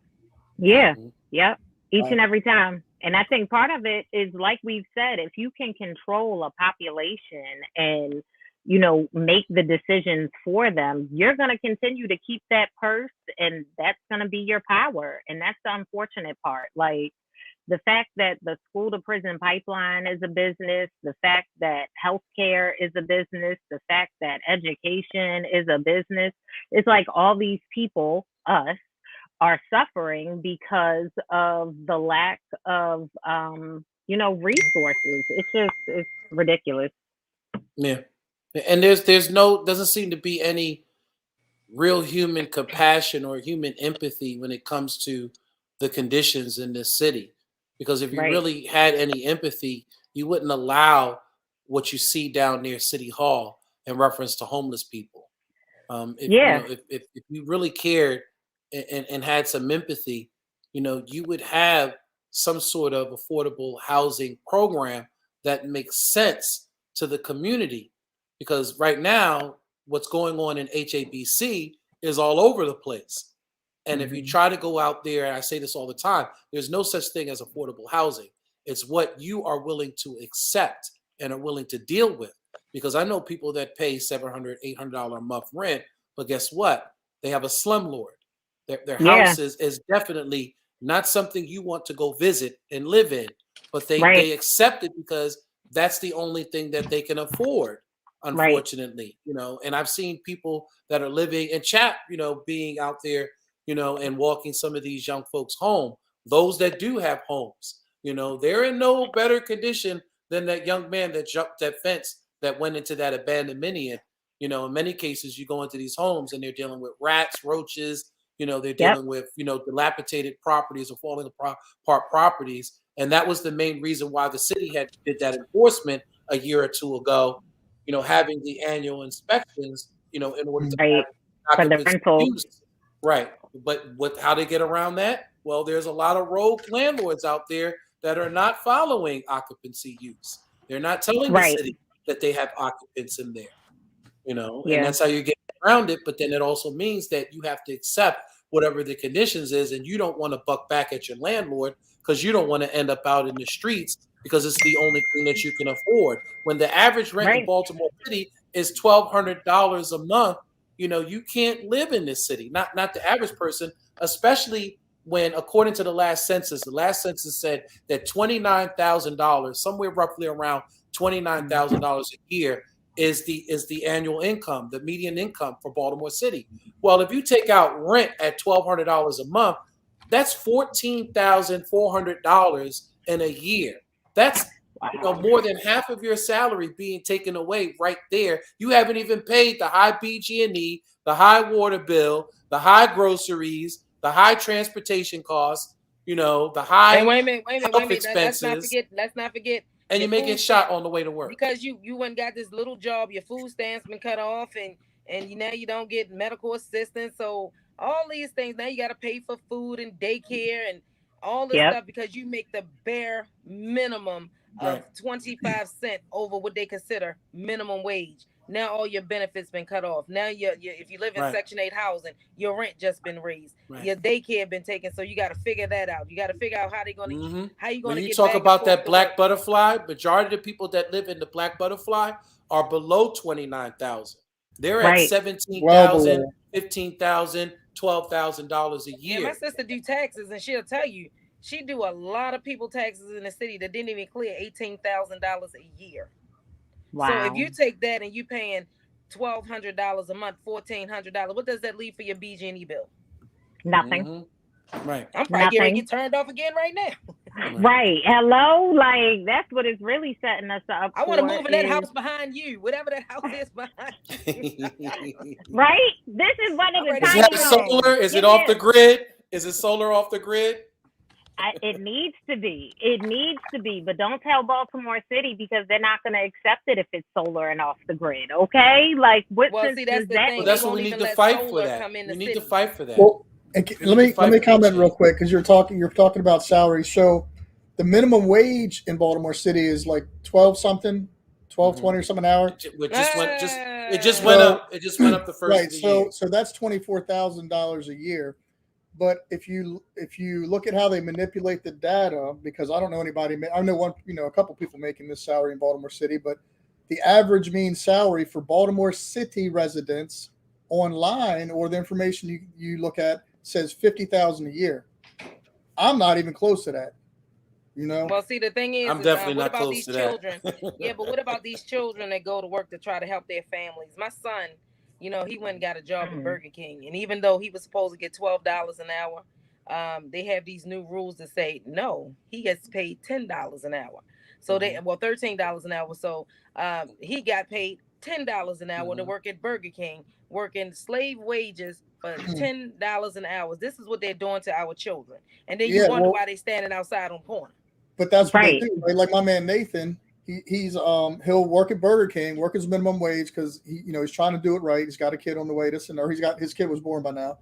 [SPEAKER 1] Yeah. Yep. Each and every time. And I think part of it is, like we've said, if you can control a population and, make the decisions for them, you're going to continue to keep that purse, and that's going to be your power. And that's the unfortunate part. Like, the fact that the school to prison pipeline is a business, the fact that healthcare is a business, the fact that education is a business, it's like all these people, us, are suffering because of the lack of, resources. It's ridiculous.
[SPEAKER 4] Yeah, and there's no doesn't seem to be any real human compassion or human empathy when it comes to the conditions in this city. Because if you
[SPEAKER 1] Right.
[SPEAKER 4] really had any empathy, you wouldn't allow what you see down near City Hall in reference to homeless people. If you
[SPEAKER 1] Yeah.
[SPEAKER 4] know, if you really cared and had some empathy, you would have some sort of affordable housing program that makes sense to the community. Because right now, what's going on in HABC is all over the place. And if you
[SPEAKER 1] Mhm.
[SPEAKER 4] try to go out there, and I say this all the time, there's no such thing as affordable housing. It's what you are willing to accept and are willing to deal with. Because I know people that pay $700, $800 a month rent, but guess what? They have a slumlord. Their
[SPEAKER 1] Yeah.
[SPEAKER 4] house is definitely not something you want to go visit and live in, but they
[SPEAKER 1] Right.
[SPEAKER 4] they accept it because that's the only thing that they can afford,
[SPEAKER 1] Right.
[SPEAKER 4] unfortunately. And I've seen people that are living in chat, being out there, and walking some of these young folks home. Those that do have homes, they're in no better condition than that young man that jumped that fence that went into that abandoned minion. In many cases, you go into these homes and they're dealing with rats, roaches. They're
[SPEAKER 1] Yep.
[SPEAKER 4] dealing with dilapidated properties or falling apart properties, and that was the main reason why the city had did that enforcement a year or two ago. Having the annual inspections. In order to
[SPEAKER 1] Right.
[SPEAKER 4] have
[SPEAKER 1] For the
[SPEAKER 4] occupancy
[SPEAKER 1] rental.
[SPEAKER 4] use. Right. But how they get around that? Well, there's a lot of rogue landlords out there that are not following occupancy use. They're not telling the
[SPEAKER 1] Right.
[SPEAKER 4] city that they have occupants in there, and
[SPEAKER 1] Yeah.
[SPEAKER 4] that's how you get around it. But then it also means that you have to accept whatever the conditions is, and you don't want to buck back at your landlord because you don't want to end up out in the streets because it's the only thing that you can afford. When the average rent in
[SPEAKER 1] Right.
[SPEAKER 4] Baltimore City is $1,200 a month, you can't live in this city. Not the average person, especially when, according to the last census said that $29,000, somewhere roughly around $29,000 a year, is the annual income, the median income for Baltimore City. Well, if you take out rent at $1,200 a month, that's $14,400 in a year. That's
[SPEAKER 1] Wow.
[SPEAKER 4] more than half of your salary being taken away right there. You haven't even paid the high BG&E, the high water bill, the high groceries, the high transportation costs, the
[SPEAKER 2] And
[SPEAKER 4] high
[SPEAKER 2] wait a minute,
[SPEAKER 4] health
[SPEAKER 2] Let's not
[SPEAKER 4] expenses,
[SPEAKER 2] forget. Let's not forget
[SPEAKER 4] and
[SPEAKER 2] your
[SPEAKER 4] you may
[SPEAKER 2] food
[SPEAKER 4] get shot
[SPEAKER 2] stamp
[SPEAKER 4] on the way to work.
[SPEAKER 2] because you went and got this little job. Your food stamps been cut off, and now you don't get medical assistance. So all these things now you got to pay for food and daycare and all this
[SPEAKER 1] Yep.
[SPEAKER 2] stuff because you make the bare minimum of
[SPEAKER 4] Right.
[SPEAKER 2] 25 cents over what they consider minimum wage. Now all your benefits been cut off. Now if you live in
[SPEAKER 4] Right.
[SPEAKER 2] Section 8 housing, your rent just been raised.
[SPEAKER 4] Right.
[SPEAKER 2] Your daycare been taken, so you got to figure that out. You got to figure out how they're gonna how you
[SPEAKER 4] When
[SPEAKER 2] gonna
[SPEAKER 4] you
[SPEAKER 2] get
[SPEAKER 4] talk
[SPEAKER 2] back
[SPEAKER 4] about
[SPEAKER 2] and forth
[SPEAKER 4] that
[SPEAKER 2] to
[SPEAKER 4] black
[SPEAKER 2] work.
[SPEAKER 4] butterfly, majority of the people that live in the black butterfly are below 29,000. They're at
[SPEAKER 1] Right.
[SPEAKER 4] 17,000,
[SPEAKER 5] below.
[SPEAKER 4] 15,000, $12,000 a
[SPEAKER 2] Yeah, my
[SPEAKER 4] year.
[SPEAKER 2] sister do taxes, and she'll tell you she do a lot of people taxes in the city that didn't even clear $18,000 a year.
[SPEAKER 1] Wow.
[SPEAKER 2] So if you take that and you paying $1,200 a month, $1,400, what does that leave for your BG&E bill?
[SPEAKER 1] Nothing.
[SPEAKER 4] Right.
[SPEAKER 2] I'm probably getting ready to
[SPEAKER 1] Nothing.
[SPEAKER 2] get turned off again right now.
[SPEAKER 1] Right. Hello. Like that's what it's really setting us up
[SPEAKER 2] I want to
[SPEAKER 1] for.
[SPEAKER 2] move in that house behind you, whatever that house is behind you.
[SPEAKER 1] Right. This is one of
[SPEAKER 2] I'm
[SPEAKER 1] the
[SPEAKER 2] ready
[SPEAKER 4] Does
[SPEAKER 2] to
[SPEAKER 4] it
[SPEAKER 1] tiny
[SPEAKER 4] have
[SPEAKER 2] move in.
[SPEAKER 1] homes.
[SPEAKER 4] solar? Is it
[SPEAKER 1] Get
[SPEAKER 4] off the
[SPEAKER 1] this.
[SPEAKER 4] grid? Is it solar off the grid?
[SPEAKER 1] It needs to be. It needs to be. But don't tell Baltimore City because they're not going to accept it if it's solar and off the grid. Okay. Like what
[SPEAKER 2] Well,
[SPEAKER 1] sense
[SPEAKER 2] see, that's
[SPEAKER 1] does
[SPEAKER 2] the
[SPEAKER 1] that
[SPEAKER 2] thing.
[SPEAKER 4] Well,
[SPEAKER 2] They
[SPEAKER 1] make?
[SPEAKER 4] that's what
[SPEAKER 2] won't
[SPEAKER 4] we need
[SPEAKER 2] even
[SPEAKER 4] to
[SPEAKER 2] let
[SPEAKER 4] fight for.
[SPEAKER 2] solar
[SPEAKER 4] That
[SPEAKER 2] come in
[SPEAKER 4] we
[SPEAKER 2] the
[SPEAKER 4] need to
[SPEAKER 2] city.
[SPEAKER 4] fight for that.
[SPEAKER 5] Well,
[SPEAKER 4] We
[SPEAKER 5] let
[SPEAKER 4] need to
[SPEAKER 5] me
[SPEAKER 4] fight for that
[SPEAKER 5] comment real
[SPEAKER 4] change.
[SPEAKER 5] quick because you're talking about salaries. So the minimum wage in Baltimore City is like 12 something, 12.20 or something an hour.
[SPEAKER 4] It just went
[SPEAKER 5] So
[SPEAKER 4] up. It just went up the first
[SPEAKER 5] right,
[SPEAKER 4] of the year.
[SPEAKER 5] so that's $24,000 a year. But if you look at how they manipulate the data, because I don't know anybody, I know a couple people making this salary in Baltimore City, but the average mean salary for Baltimore City residents online or the information you look at says $50,000 a year. I'm not even close to that. You know.
[SPEAKER 2] Well, see, the thing is,
[SPEAKER 4] I'm definitely
[SPEAKER 2] what
[SPEAKER 4] not
[SPEAKER 2] about
[SPEAKER 4] close
[SPEAKER 2] these
[SPEAKER 4] to that.
[SPEAKER 2] children? Yeah, but what about these children that go to work to try to help their families? My son, he went and got a job at Burger King, and even though he was supposed to get $12 an hour, they have these new rules that say no, he gets paid $10 an hour. So $13 an hour. So he got paid $10 an hour to work at Burger King, working slave wages for $10 an hour. This is what they're doing to our children, and then you wonder why they're standing outside on corner.
[SPEAKER 5] But that's what they do, right? Like my man Nathan, he'll work at Burger King, work his minimum wage because he's trying to do it right. He's got a kid on the way, or his kid was born by now,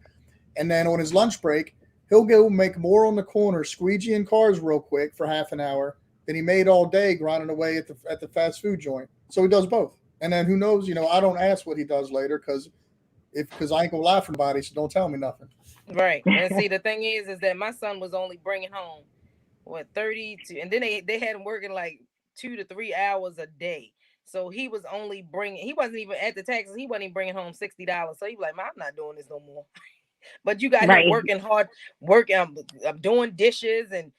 [SPEAKER 5] and then on his lunch break, he'll go make more on the corner, squeegeeing cars real quick for half an hour than he made all day grinding away at the fast food joint. So he does both, and then who knows? I don't ask what he does later because I ain't gonna lie for nobody, so don't tell me nothing.
[SPEAKER 2] Right, and see, the thing is that my son was only bringing home 32, and then they had him working like 2 to 3 hours a day. So he was only he wasn't even at the taxes. He wasn't even bringing home $60. So he was like, "Man, I'm not doing this no more." But you got him working hard, doing dishes and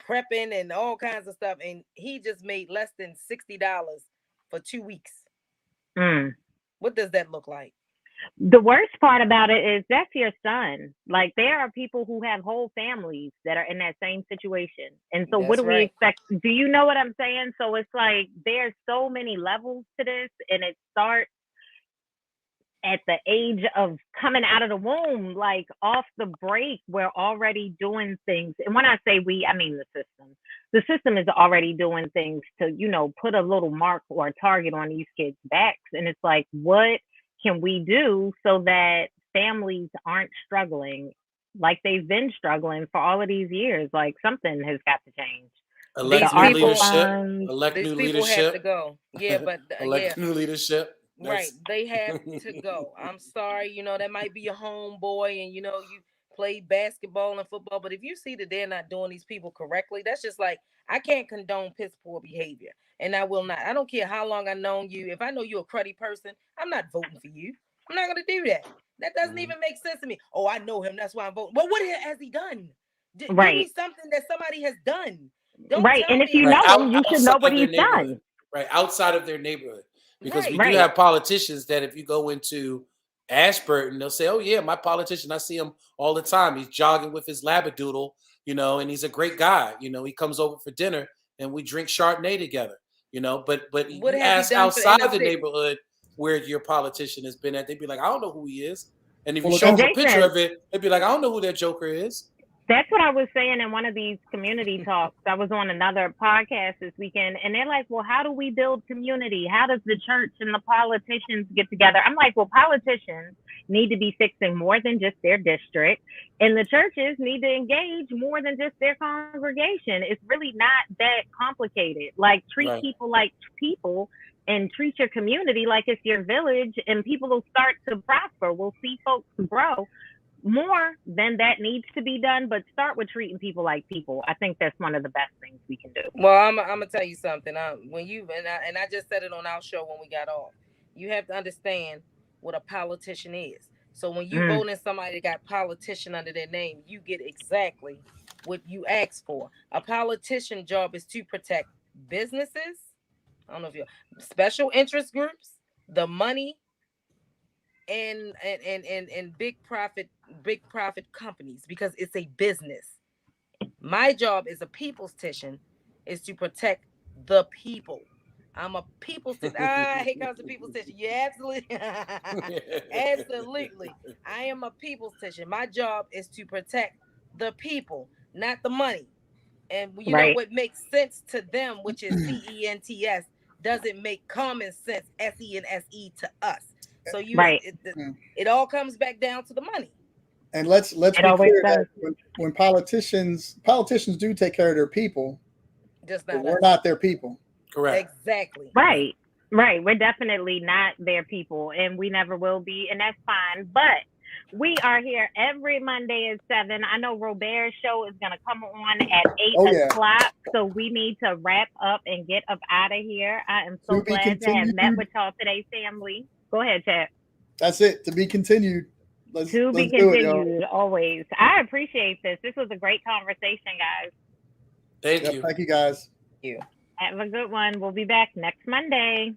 [SPEAKER 2] prepping and all kinds of stuff, and he just made less than $60 for 2 weeks. What does that look like?
[SPEAKER 1] The worst part about it is that's your son. Like, there are people who have whole families that are in that same situation. And so what do we expect? Do you know what I'm saying? So it's like there's so many levels to this, and it starts at the age of coming out of the womb. Like, off the break, we're already doing things. And when I say we, I mean the system. The system is already doing things to, put a little mark or a target on these kids' backs. And it's like, what can we do so that families aren't struggling like they've been struggling for all of these years? Like, something has got to change.
[SPEAKER 4] Elect new leadership. Elect new leadership.
[SPEAKER 2] Have to go. Yeah, but
[SPEAKER 4] elect new leadership.
[SPEAKER 2] Right, they have to go. I'm sorry, that might be a homeboy, and you play basketball and football, but if you see that they're not doing these people correctly, that's just like, I can't condone piss poor behavior, and I will not. I don't care how long I've known you. If I know you're a cruddy person, I'm not voting for you. I'm not going to do that. That doesn't even make sense to me. Oh, I know him, that's why I'm voting. Well, what has he done? Give me something that somebody has done. Don't
[SPEAKER 1] and if you know him, you should know what he's done.
[SPEAKER 4] Right, outside of their neighborhood. Because we do have politicians that if you go into Ashburton, they'll say, "Oh yeah, my politician, I see him all the time. He's jogging with his labradoodle, and he's a great guy. He comes over for dinner and we drink Chardonnay together. But you ask outside the neighborhood where your politician has been at, they'd be like, I don't know who he is. And if you show them a picture of it, they'd be like, I don't know who that joker is."
[SPEAKER 1] That's what I was saying in one of these community talks. I was on another podcast this weekend, and they're like, well, how do we build community? How does the church and the politicians get together? I'm like, well, politicians need to be fixing more than just their district, and the churches need to engage more than just their congregation. It's really not that complicated. Like, treat people like people and treat your community like it's your village, and people will start to prosper. We'll see folks grow. More than that needs to be done, but start with treating people like people. I think that's one of the best things we can do.
[SPEAKER 2] Well, I'm gonna tell you something. When I just said it on our show when we got off, you have to understand what a politician is. So when you vote in somebody that got politician under their name, you get exactly what you asked for. A politician job is to protect businesses. I don't know if you're special interest groups, the money, and big profit companies, because it's a business. My job as a peoplestician is to protect the people. I'm a peoplestician. I hate calling it peoplestician. Yeah, absolutely. Absolutely. I am a peoplestician. My job is to protect the people, not the money. And you know what makes sense to them, which is CENTS, doesn't make common sense SENSE to us. So it all comes back down to the money.
[SPEAKER 5] And let's be clear that when politicians do take care of their people, we're not their people.
[SPEAKER 4] Correct.
[SPEAKER 2] Exactly.
[SPEAKER 1] Right. We're definitely not their people, and we never will be, and that's fine. But we are here every Monday at 7. I know Robert's show is going to come on at 8 o'clock, so we need to wrap up and get up out of here. I am so glad to have met with y'all today, family. Go ahead, Chad.
[SPEAKER 5] That's it. To be continued. Let's
[SPEAKER 1] continued, always. I appreciate this. This was a great conversation, guys.
[SPEAKER 4] Thank
[SPEAKER 5] Yep,
[SPEAKER 4] you.
[SPEAKER 5] thank you guys.
[SPEAKER 2] You.
[SPEAKER 1] Have a good one. We'll be back next Monday.